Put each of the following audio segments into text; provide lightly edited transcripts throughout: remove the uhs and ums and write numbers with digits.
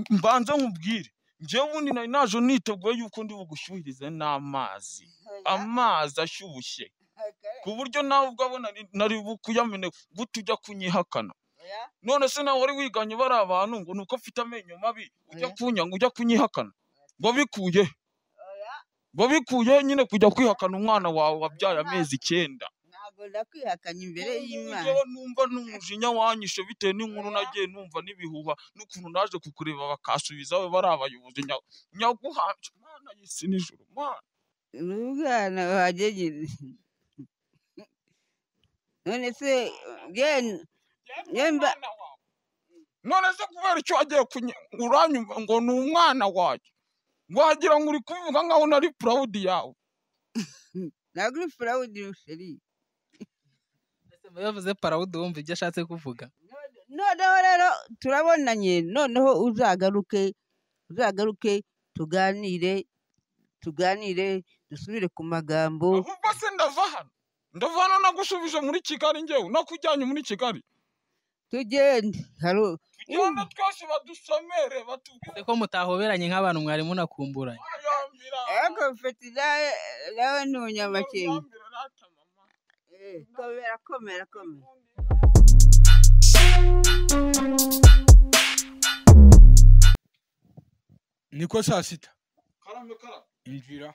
mbanza nkubwire njyewe ubundi nari naje niteguye yuko ndi bugushyuhirize n'amazi ashyushye ku buryo nawe ubwabona nari bukuyamene gute ujya kunyihakana. None se nawe wari wiganye bari abantu ngo nuko afite amenyo mabi ujya kunyanga ujya kunyihakana ngo bikuye nyine kujya kwihakana umwana wawe wabyaye amezi 9. Ntabwo ndakwihakanye imbere y'Imana. Numva n'umujinya wanyishe bitewe n'inkuru nagiye numva n'ibihuha n'ukuntu naje kukureba bakasubiza we bari abayobozi nyaguhanje Mana y'isi n'ijuru Mana. Umwana wagegeze. None se none se kubera icyo wagiye uranyumva ngo ni umwana waje wagira ngo uri kuvuga nkaho nari proud yawe. Ntabwo uri proud sheri. Yavuze proud wumva ibyo ashatse kuvuga. Noneho rero turabonanye noneho uzagaruke tuganire dusubire ku magambo. Ahubwo se ndava hano nagusubije muri Kigali njyewe nakujyanye muri Kigali. Tugende tugende twese badusomere batubwire ko mutahoberanye nk'abantu mwari munakumburanye. Ego mfite nawe n'umunyamakenga. Komera. Niko saa sita. Karame. Injira.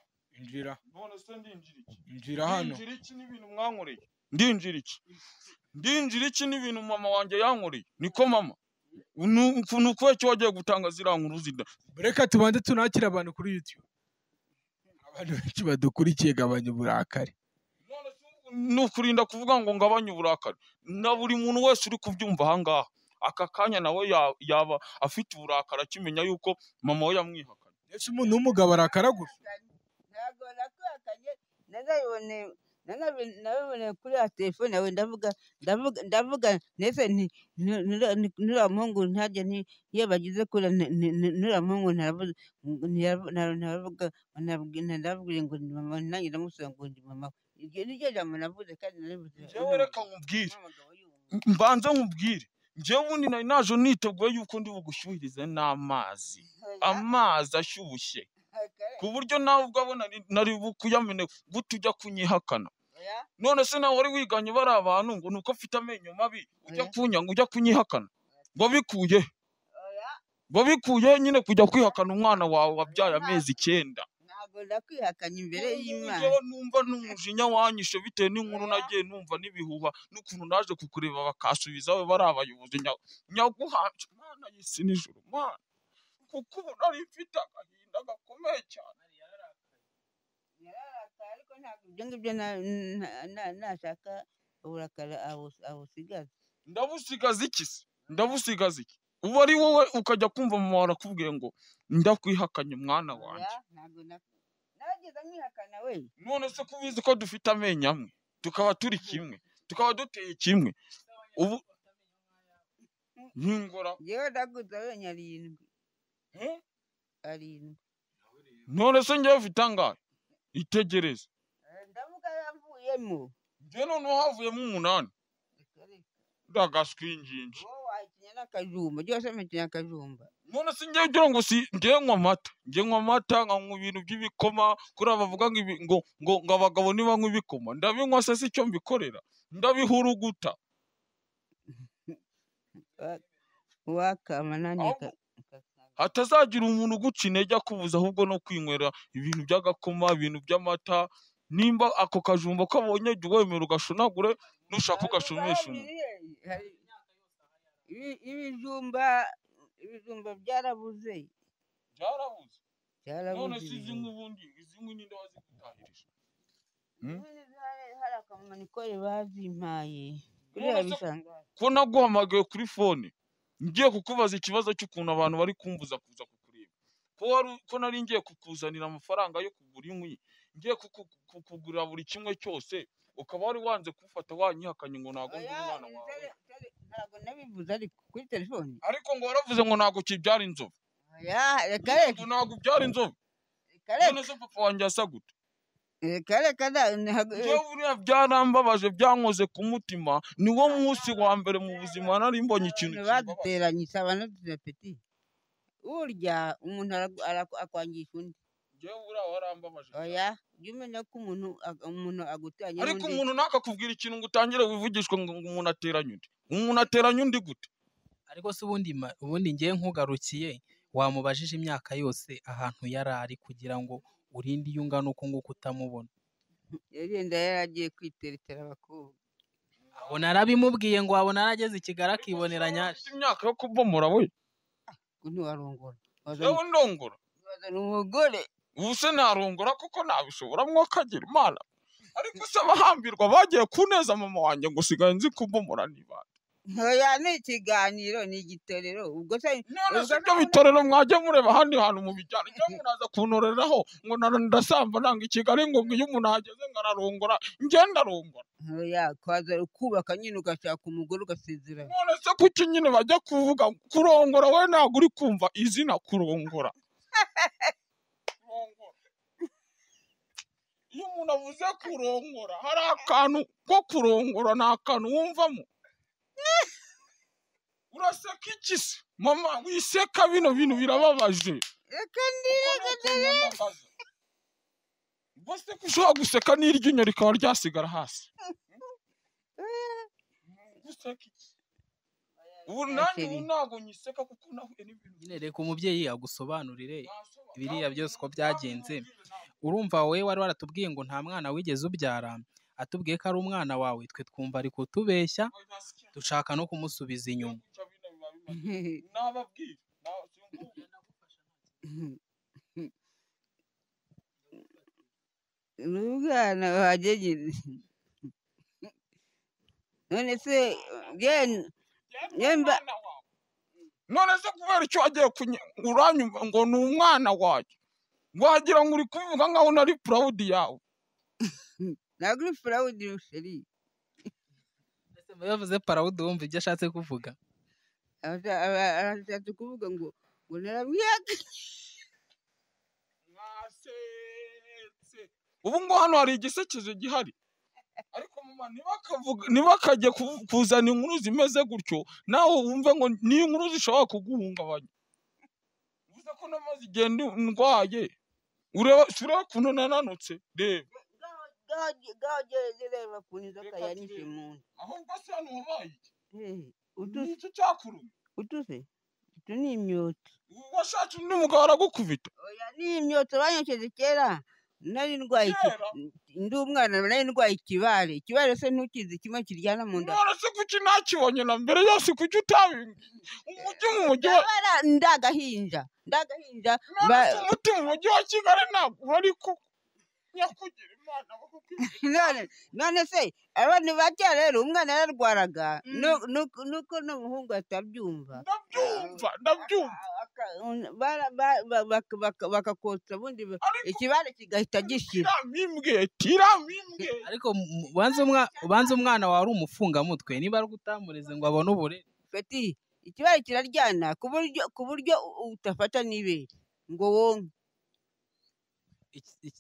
None se ndinjira iki? Injira hano. Ndinjira iki n'ibintu mwankoreye? Ndinjira iki n'ibintu mama wanjye yankoreye? Niko mama. Nuko cyo wagiye gutanga zira nkuru zida. Reka tubanze tunakira abantu kuri YouTube. Abantu benshi badukurikiye gabanya uburakari. Nukurinda kuvuga ngo ngabanye uburakari. Na buri muntu wese uri kubyumva ahangaha. Aka kanya nawe yaba afite uburakari akimenya yuko mama we yamwihakanye. Ese umuntu w'umugabo arakara gusa. Ntabwo nakwihakanye nabibone kuri ya telefone yawe ndavuga nese nura muhungu ntajya iyo bagize kure nura muhungu nababwire ngo ni mama nanjye ndamusaba ngo ndi mama. Iryo ni ryo jambo navuze kandi narivuze. Njyewe reka nkubwire mbanza nkubwire njyewe ubundi nari naje niteguye yuko ndi bugushyuhirize n'amazi ashyushye ku buryo nawe ubwabona nari bukuyamene gute ujya kunyihakana. None se nawe wari wiganye bari abantu ngo nuko afite amenyo mabi ujya kunyanga ujya kunyihakana ngo bikuye nyine kujya kwihakana umwana wawe wabyaye amezi 9. Ntabwo ndakwihakanye imbere y'Imana. Numva n'umujinya wanyishe bitewe n'inkuru nagiye numva n'ibihuha n'ukuntu naje kukureba bakasubiza we bari abayobozi nyaguhanje Mana y'isi n'ijuru Mana. Kuko ubu nari mfite agahinda gakomeye cyane. Ariko ntabwo ibyo ngibyo nashaka uburakari abusigaza. Ndabusigaza iki? Ubu ari wowe ukajya kumva mama warakubwiye ngo ndakwihakanye mwana wanjye. Ntabwo nageze mwihakana we. None se kubizi ko dufite amenyo amwe tukaba turi kimwe tukaba duteye kimwe ubu nkingora yewe ndaguze amenyo 7. None se njyewe ufite angahe? Itegereze. Ndavuga yavuyemo. Njye none havuyemo 8. Ndagaswinginje. Wowe wakinya n'akajumba byose metinya akajumba. None se njyewe ugira ngo si njye nywa amata nkanywa ibintu by'ibikoma kuri abavuga ngo abagabo niba nywa ibikoma ndabinywa se icyo mbikorera ndabihuruguta. Wakama nanjye hatazagira umuntu uguca intege akubuza ahubwo no kwinywera ibintu by'agakoma ibintu by'amata. Nimba ako kajumba kabonye jya wemera ugashunagure nushaka ugashumisha. Ibijumba byarabuze. None si izi nk'ubundi izi nk'ininde wazigutahirije? Hari akamaniko bazimpaye. Ko naguhamagaye kuri fone ngiye kukubaza ikibazo cy'ukuntu abantu bari kumbuza kuza kukureba. Ko nari ngiye kukuzanira amafaranga yo kugura inkwi ngiye kukugurira buri kimwe cyose ukaba wari wanze kufata wanyihakanye ngo ntago ndi umwana wawe. Ntabwo nabivuze ariko kuri telefone. Ariko ngo waravuze ngo ntago kibyara inzobe. Reka ntago byara inzobe. None se papa wanjye asa gute? Reka buriya byarambabaje byankoze ku mutima. Ni wo munsi wa mbere mu buzima nari mbonye ikintu baduteranye isaba no peti. burya umuntu akwangisha undi. Njyewe buriya warambabaje cyane. Oya jya umenya ko umuntu agutanye Ariko n'undi. umuntu nakakubwira ikintu ngo utangire wivugishwe ngo umuntu ateranye undi. Umuntu ateranye undi gute? ariko se ubundi ngiye nkugarukiye wamubajije imyaka yose ahantu yari ari kugira ngo urinde iyo ungana uko nguko utamubona. Yagenda yaragiye kwiteretera abakobwa. Aho narabimubwiye ngo wabona arageze i Kigali akibonera Nyashi. Ufite imyaka yo kubomora we. Ntiwarongora. Yewe ndongora. Wazana umugore. Ubu se narongora kuko nabishobora mwokagira Imana. Ariko se abahambirwa bagiye kuneza mama wanjye ngo sigaye nzi kubomora niba. Oya ni ikiganiro ni igitorero ubwo se None se ibyo bitorero mwajya mureba ahandi hantu mu bijyana. Njye muraza kuntoreraho ngo ndasamba nanga i Kigali ngo iyo umuntu ahageze ngo ararongora njye ndarongora. oya kwaza ukubaka nyine ugashaka umugore ugasezerana. None se kuki nyine bajya kuvuga kurongora we ntabwo uri kumva izina kurongora. Iyo umuntu avuze kurongora hari akantu ko kurongora ni akantu wumvamo. Uraseka iki se mama wiseka bino bintu birababaje. Reka ndiye Bose kushobora guseka n'iryinyo rikaba ryasigara hasi. Guseka iki? Ubu nanjye ntabwo nyiseka kuko nahuye n'ibintu. Nyine reka umubyeyi agusobanurire ibiriya byose uko byagenze. Urumva wowe wari waratubwiye ngo nta mwana wigeze ubyara, atubwiye ko ari umwana wawe, twe twumva ari kutubeshya dushaka no kumusubiza inyuma. Nababwira umwana wagegeze. None se yemba none se kubera icyo wagiye uranyumva ngo ni umwana wawe wagira ngo uri kubivuga nkaho nari proud yawe. ntabwo uri proud sheri. Ese yavuze proud wumva ibyo ashatse kuvuga. Arashatse kuvuga ngo narabwiyaga. Ubu ngo hano hari igisekeje gihari. Ariko mama ntibakajye kuzana inkuru zimeze gutyo nawe wumve ngo ni inkuru zishobora kuguhungabanya. Uvuze ko namaze igihe ndwaye ureba ukuntu nananutse reba. Reba ukuntu inzoka yanyishe mu nda. Ahubwo se hano wabaye iki? Utuse. Nicyo cyakurumye. Utuse. Utu ni imyotsi. Washatse undi mugabo aragukubita. Oya ni imyotsi banyokeje kera. Nari ndwaye ndi umwana nari ndwaye ikibare. Ikibare se ntukizi kimwe kiryana mu nda. None se kuki nakibonye na mbere yose kuki utabimbwiye? Umujyi ndagahinja. None se umuti mu mujyi wa Kigali ntabwo uhari ko nyakugira Imana. None se abantu bake rero umwana yararwaraga nuko n'umuhungu atabyumva. Ndabyumva. Bakakotsa ubundi ikibare kigahita gishira. Tiramimbwe. Ariko ubanza umwana wawe ari umufungamutwe niba ari gutamurize ngo abone uburere. Feti ikibare kiraryana ku buryo utafata n'ibere ngo wonke.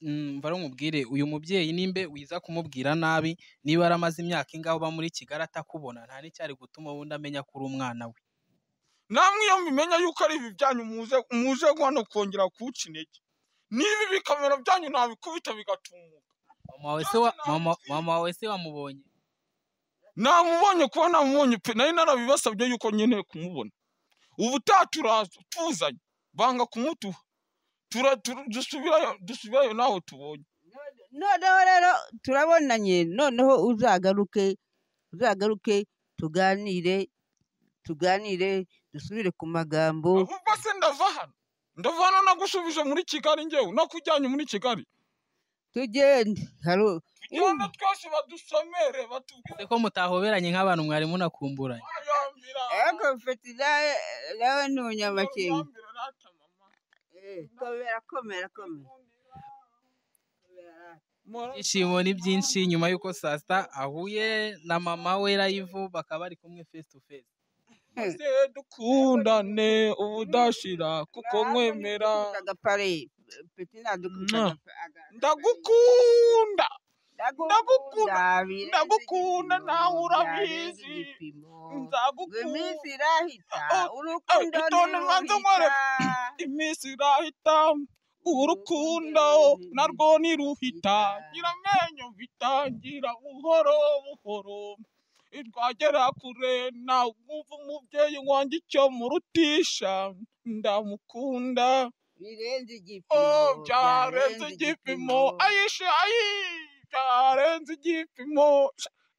Mva rumubwire uyu mubyeyi nimbe wiza kumubwira nabi niba aramaze imyaka ingaho uba muri Kigali atakubona nta n'icyari gutuma wundi amenya ko uri umwana we. Namwe iyo mbimenya yuko ari ibi byanyu muze hano kongera kuwuca intege. Niba ibikamera byanyu ntabikubita bigatumuka. Mama wawe se wamubonye? Namubonye kuba namubonye pe nari narabibasabye yuko nkeneye kumubona. Ubu tuzanye banga kumutuha. Dusubirayo naho tubonye. Noneho rero turabonanye noneho uzagaruke tuganire dusubire ku magambo. Ahubwo se ndava hano nagusubije muri Kigali njyewe nakujyanye muri Kigali. Tugende tugende twese badusomere batubwire ko mutahoberanye nk'abantu mwari munakumburanye. Ego Feti nawe ni umunyamakenga. Komera. Ibyishimo ni byinshi nyuma y'uko saa sita ahuye na mama we live bakaba bari kumwe face to face. Dukundane ubudashira kuko nkwemera. Ndagukunda nawe urabizi. Nzagukunda. Iminsi irahita urukundo ntiruhita. iminsi irahita urukundo narwo niruhita nyiramenyo bitangira buhoro buhoro rwagera kure nawe wumva umubyeyi wanjye icyo murutisha ndamukunda birenze byarenze igipimo ayishe ayi byarenze igipimo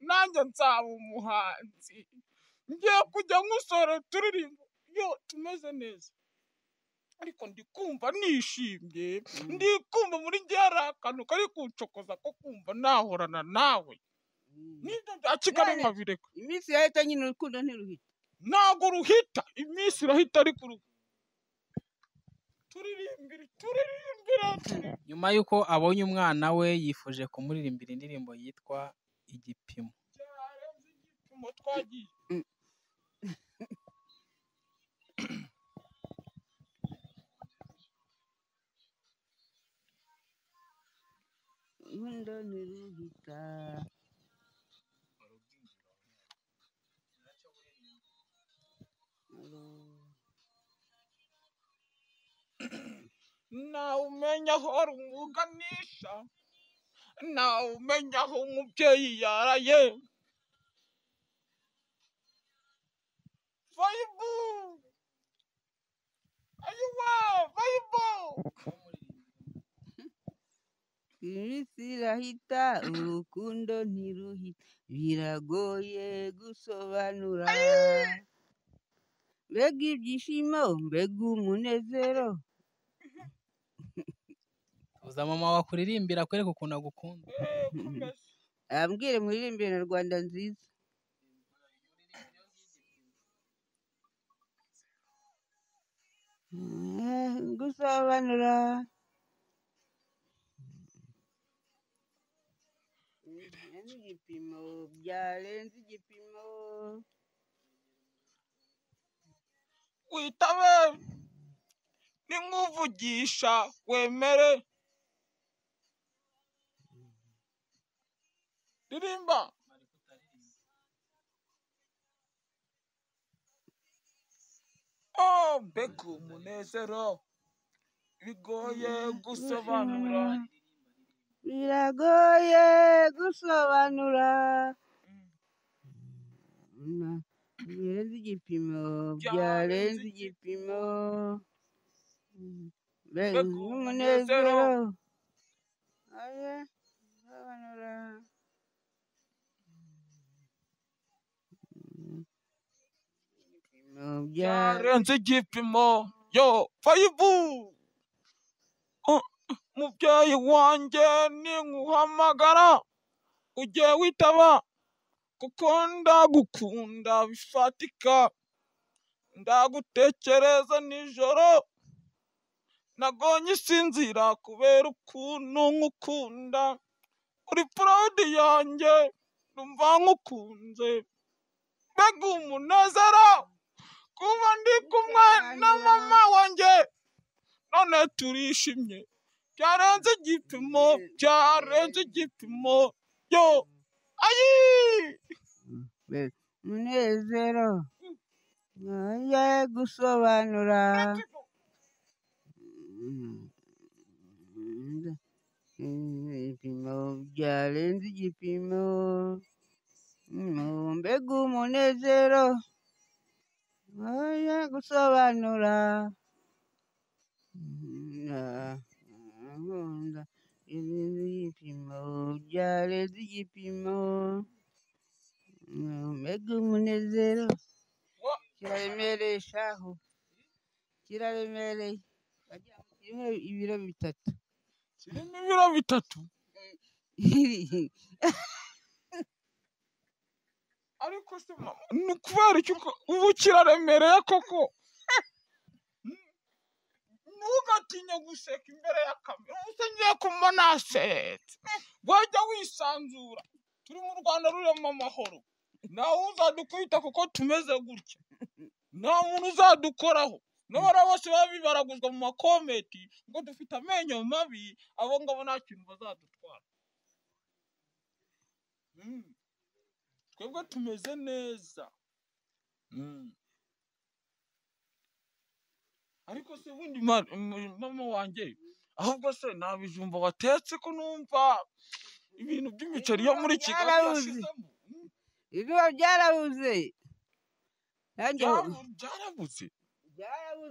nanjye nzaba umuhanzi ngiye kujya nk'usore turirimba yo tumeze neza ariko ndikumva nishimye ndikumva muri njye hari akantu kari kuncokoza ko kumva nahorana nawe nibyo bya kigali nkabireka iminsi irahita nyine urukundo ntiruhita ntabwo ruhita iminsi irahita ariko turirimbire nyuma y'uko abonye umwana we yifuje kumuririmbira indirimbo yitwa igipimo byarenze igipimo twagiye urukundo ntiruhita nawe umenya aho rumuganisha nawe umenya aho umubyeyi yaraye vayibu ayiwa vayibu iminsi irahita urukundo ntiruhita biragoye gusobanura mbega ibyishimo mbega umunezero uza mama wakuririmbira akwereka ukuntu agukunda ambwire muririmbire na Rwanda nziza gusobanura igipimo byarenze igipimo witabe ninkuvugisha wemere ririmba mbega umunezero bigoye gusobanura biragoye gusobanura byarenze igipimo byarenze igipimo mbega umunezero gusobanura byarenze igipimo yo fayibu mubyeyi wanjye ninkuhamagara ujye witaba kuko ndagukunda bifatika ndagutekereza nijoro nagonye isinzira kubera ukuntu nkukunda uri proud yanjye numva nkukunze mbega umunezero kuba ndi kumwe na mama wanjye none turishimye byarenze igipimo byarenze igipimo yo ayi umunezero ngoye gusobanura igipimo byarenze igipimo mbega umunezero ngoye gusobanura igipimo byarenze igipimo mbega umunezero kiraremereye shahu kiraremereye kirimo ibiro bitatu kirimo ibiro bitatu ariko se mama ni ukubera iki ubu kiraremereye koko ntugatinye guseka imbere ya kamera ubu ngiye kumva nasetse wajya wisanzura turi mu Rwanda rurimo amahoro nawe uzadukubita kuko tumeze gutya nta muntu uzadukoraho n'abari bose baba bibaraguzwa mu makomenti ngo dufite amenyo mabi abo ngabo nta kintu bazadutwara twebwe tumeze neza ariko se ubundi mama wanjye ahubwo se nta bijumba watetse ko numva ibintu by'imiceri yo muri Kigali yashizemo ibiba byarabuze byarabuze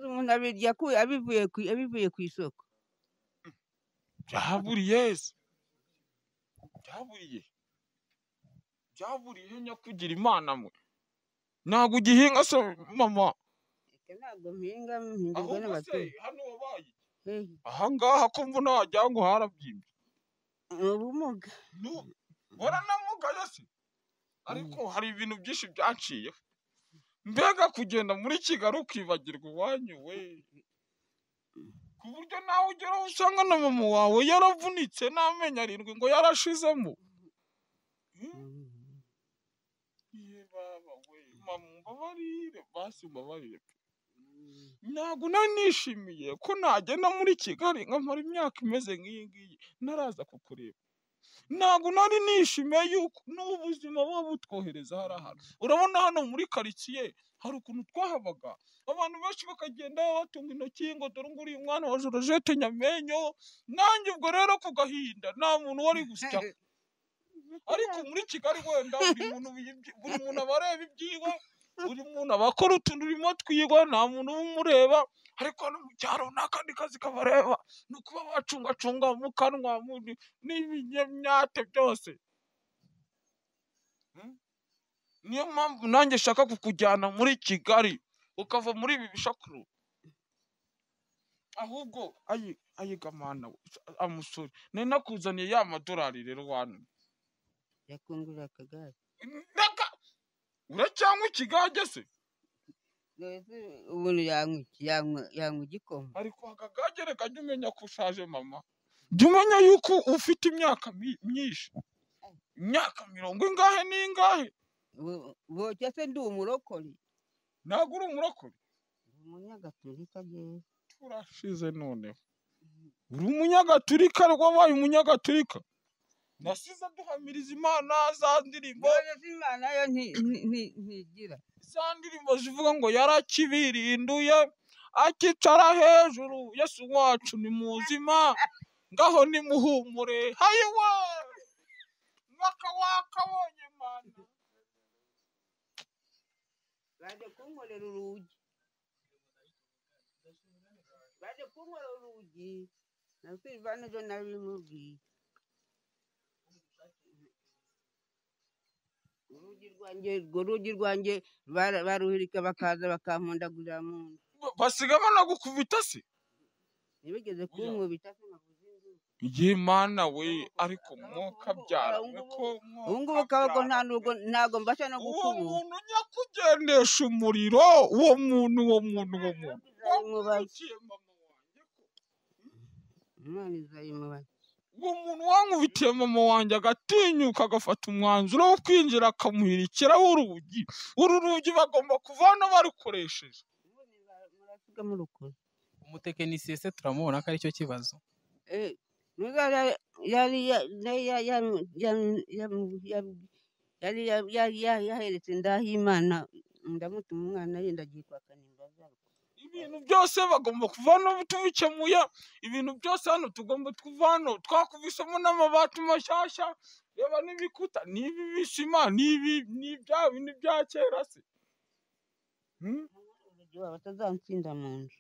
umuntu abirya abivuye ku isoko byaburiye se byaburiye nyakugira imana mwe ntabwo ugihinga se mama ntabwo mpinga mpindurwa n'abaturage hano wabaye ahangaha ko mvuna wagira ngo harabyimbye ubumuga waranamugaye se ariko hari ibintu byinshi byaciyeho mbega kugenda muri Kigali ukibagirwa iwanyu we ku buryo nawe ugeraho usanga na mama wawe yaravunitse n'amenyo arindwi ngo yarashizemo baba we mama mbabarire basi mbabarire ntabwo nari nishimiye ko nagenda muri Kigali nkamara imyaka imeze nk'iyi ngiyi naraza kukureba ntabwo nari nishimiye yuko n'ubuzima buba butwohereza hariya urabona hano muri karitsiye hari ukuntu twahabaga abantu benshi bakagenda batunga intoki ngo dore ngo uriya mwana wa Georgette Nyamenyo nanjye ubwo rero ku gahinda nta muntu wari gusya ariko muri Kigali wenda buri muntu aba areba ibyiwe buri muntu aba akora utuntu turimo twigwa nta muntu umureba ariko hano mu cyaro nta kandi kazi kabareba ni ukuba bacungacunga mu kanwa n'ibinyamyate byose niyo mpamvu nanjye nshaka kukujyana muri Kigali ukava muri ibi bishakuru ahubwo ayiga mana amusore nari nakuzaniye ya madolari rero wanu yakungurira akagare uracyanywa ikigage se umuntu yanywa igikoma ariko akagage reka jya umenya ko ushaje mama jya umenya yuko ufite imyaka myinshi imyaka 20 ingahe n'ingahe boke se ndi umurokori ntabwo uri umurokori umunyagatolika jewe turashize noneho uri umunyagatolika wabaye umunyagatolika nasize duhamiriza imana za ndirimbo imana yo ntigira za ndirimbo zivuga ngo yarakibirinduye akicara hejuru Yesu wacu ni muzima ngaho ni muhumure hayiwe wakabonye mana baje kunkorera urugi na Silvana jo nabimubwiye urugi rwanjye baruhirika bakaza bakampondagurira mu nzu basiga banagukubita se ntibigeze kunkubita se navuze induru Imana we ariko mwokabyara ubu ngubu kabako ntabwo mbasha no gukubura uwo muntu nyakugendesha umuriro uwo muntu Imana izayimubaza uwo muntu wankubitiye mama wanjye agatinyuka agafata umwanzuro wo kwinjira akamuhirikiraho urugi uru rugi bagomba kuvana barukoresheje murasigamo urukoze umutekinisiye se turamubona ko aricyo kibazo yari yaheretse Ndahimana ndamutuma umwana yenda agiye kwakana imbaza ibintu byose bagomba kuvana tubikemuye ibintu byose hano tugomba kuvana twakubisemo n'amabati mashyashya reba n'ibikuta n'ibi bisima n'ibya bindi bya kera se batazansinda mu nzu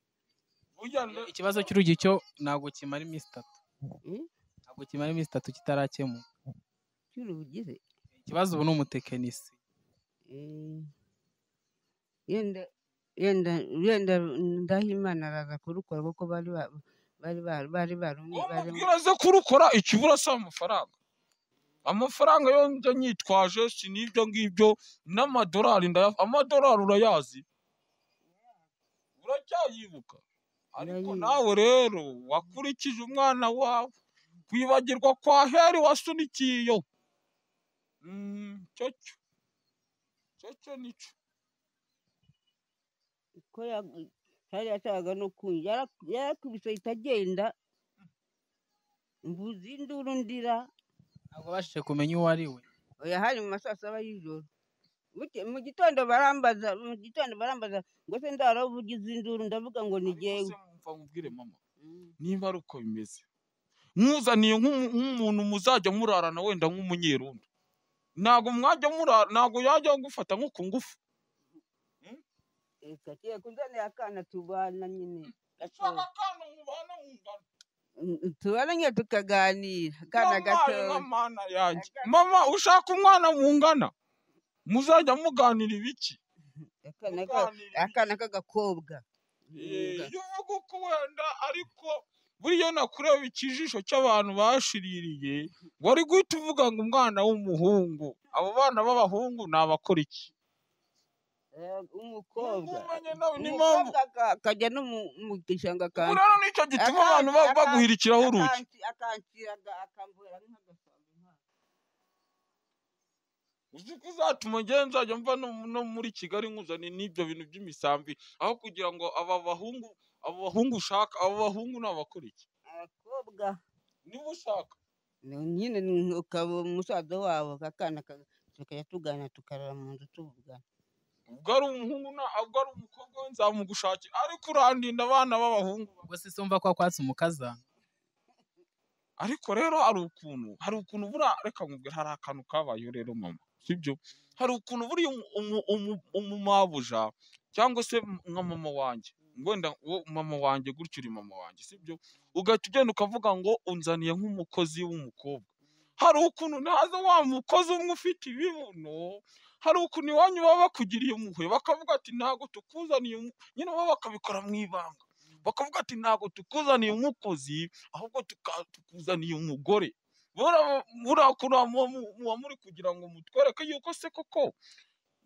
ikibazo cy'urugi cyo ntabwo kimara iminsi 3 ntabwo kimara iminsi 3 kitarakemuka cy'urugi se ikibazo ubu ni umutekinisi yenda Ndahimana araza kurukora kuko bari barumwe uraza kurukora ikibura si amafaranga yo njya nyitwaje si n'ibyo ngibyo n'amadolari amadolari urayazi uracyayibuka ariko nawe rero wakurikije umwana wawe kwibagirwa kwa heri wasunikiyeyo cyo nico ko yari yataga no kunja yarakubise itagenda mbuzi induru ndira ntabwo bashije kumenya uwo ari we oya hari mu masaa 7 y'ijoro mu gitondo barambaza ngo se ndara uvugize induru ndavuga ngo ni ariko jyewe. se mva nkubwire mama, niba ari uko bimeze mwuzaniye nk'umuntu muzajya murarana wenda nk'umunyerondo, ntabwo mwajya murara, ntabwo yajya gufata nko ku ngufu. Reka kiye kunzanira akana tubana nyine Ushaka akana mubana mungana. tubana nyine tukaganira akana Yampaye gato. nk'amana yanjye. Mama ushaka umwana mungana muzajya muganira ibiki? Akana k'agakobwa. Iyo uvuga uko wenda ariko buriya nakureba ikijisho cy'abantu bashiririye wari guhita uvuga ngo umwana w'umuhungu. Abo bana b'abahungu ni abakora iki? Umukobwa akajya no mu gishanga Ubu rero nicyo gituma abantu baguhirikiraho urugi. akansiraga akamvura nk'agasambu. Uzi ko uzatuma njyewe nzajya mva no muri Kigali nkuzaniye n'ibyo bintu by'imisambi, aho kugira ngo abo bahungu ushaka, abo bahungu ni abakora iki? Abakobwa Niba ushaka nyine ukaba umusaza wabo akana tukajya tuganira tukarara mu nzu tuvugana. ubwo ari umuhungu ubwo ari umukobwa we nzamugushakira, ariko urandinda abana b'abahungu. ubwo se sumva ko akwatse umukazana. Ariko rero hari ukuntu buriya, reka nkubwire, hari akantu kabayeho rero mama, sibyo? Hari ukuntu buriya umumabuja cyangwa se nka mama wanjye, wenda mama wanjye gutyo uri mama wanjye, sibyo? Ugahita ugenda ukavuga ngo unzaniye nk'umukozi w'umukobwa. Hari ukuntu ntaza wa mukozi umwe ufite ibibuno, hari ukuntu iwanyu baba bakugiriye impuhwe bakavuga ati ntabwo tukuzaniye, nyine baba bakabikora mu ibanga, bakavuga ati ntabwo tukuzaniye umukozi ahubwo tukuzaniye umugore. Buriya kuriya muba muri kugira ngo mutwereke yuko se koko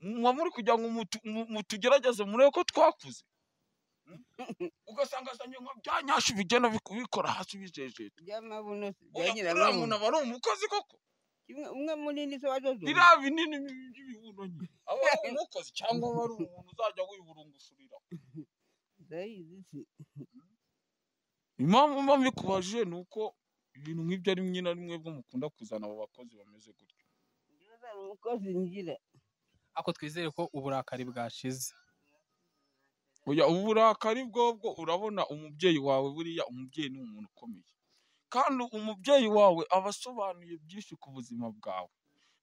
muba muri kugira ngo mutugerageze murebe ko twakuze. Ugasanga azanye nka bya nyashi bigenda bikora hasi bijejeta. By'amabuno Uriya muntu aba ari umukozi koko? umwe munini se wazozo. Biriya binini by'ibibuno nyine aba ari umukozi cyangwa aba ari umuntu uzajya wiburungushurira? Impamvu mba mbikubajije ni uko ibintu nk'ibyo ari rimwe na rimwe bwo mukunda kuzana abo bakozi bameze gutyo. Umukozi ngira Ako twizere ko uburakari bwashize. Oya, uburakari bwobwo urabona umubyeyi wawe, buriya umubyeyi ni umuntu ukomeye, kandi umubyeyi wawe aba asobanuye byinshi ku buzima bwawe.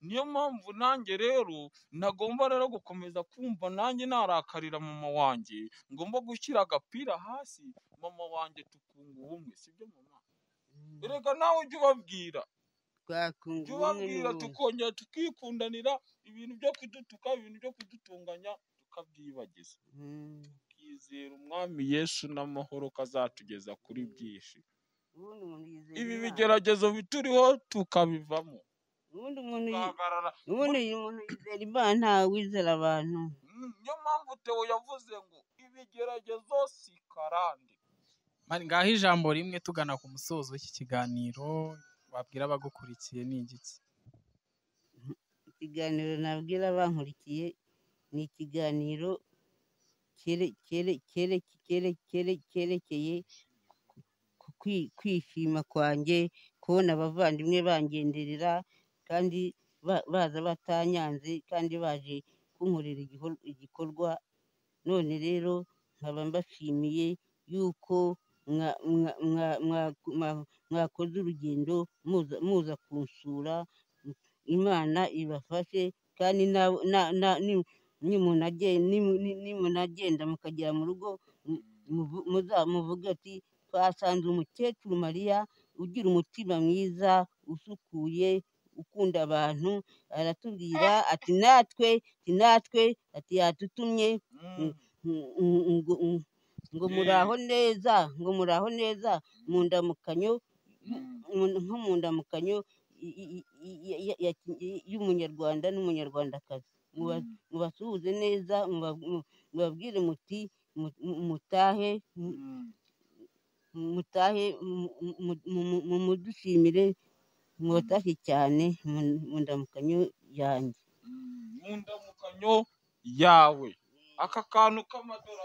Niyo mpamvu nanjye rero nagomba rero gukomeza kumva nanjye narakarira mama wanjye, ngomba gushyira agapira hasi mama wanjye tukunga ubumwe, sibyo mama? Erega nawe ujye ubabwira, ujye ubabwira tukongera tukikundanira, ibintu byo kudutuka, ibintu byo kudutunganya tukabyibagiza. Tukizera umwami Yesu n'amahoro kazatugeza kuri byinshi. Ibi bigeragezo bituriho tukabivamo. ubundi umuntu yizera Imana ntawe wizera abantu. Niyo mpamvu Theo yavuze ngo ibigeragezo si karande. Ngaho ijambo rimwe tugana ku musozo w'iki kiganiro wabwira abagukurikiye ni igiki? Ikiganiro nabwira abankurikiye ni ikiganiro cyerekeye kwishima kwanjye, kubona abavandimwe bangenderera kandi baza batanyanze kandi baje kunkorera igikorwa. None rero nkaba mbashimiye yuko mwakoze urugendo muza kunsura. Imana ibafashe kandi nimunagenda mukagera mu rugo muvuga ati twasanze umukecuru Mariya ugira umutima mwiza usukuye ukunda abantu. Aratubwira ati natwe ati yatutumye ngo muraho neza mu ndamukanyo, nko mu ndamukanyo y'umunyarwanda n'umunyarwandakazi. Mubasuhuze neza, mubabwire muti mutahe mumudushimire, mubatashye cyane mu ndamukanyo yanjye. Mu ndamukanyo yawe aka kantu k'amadorari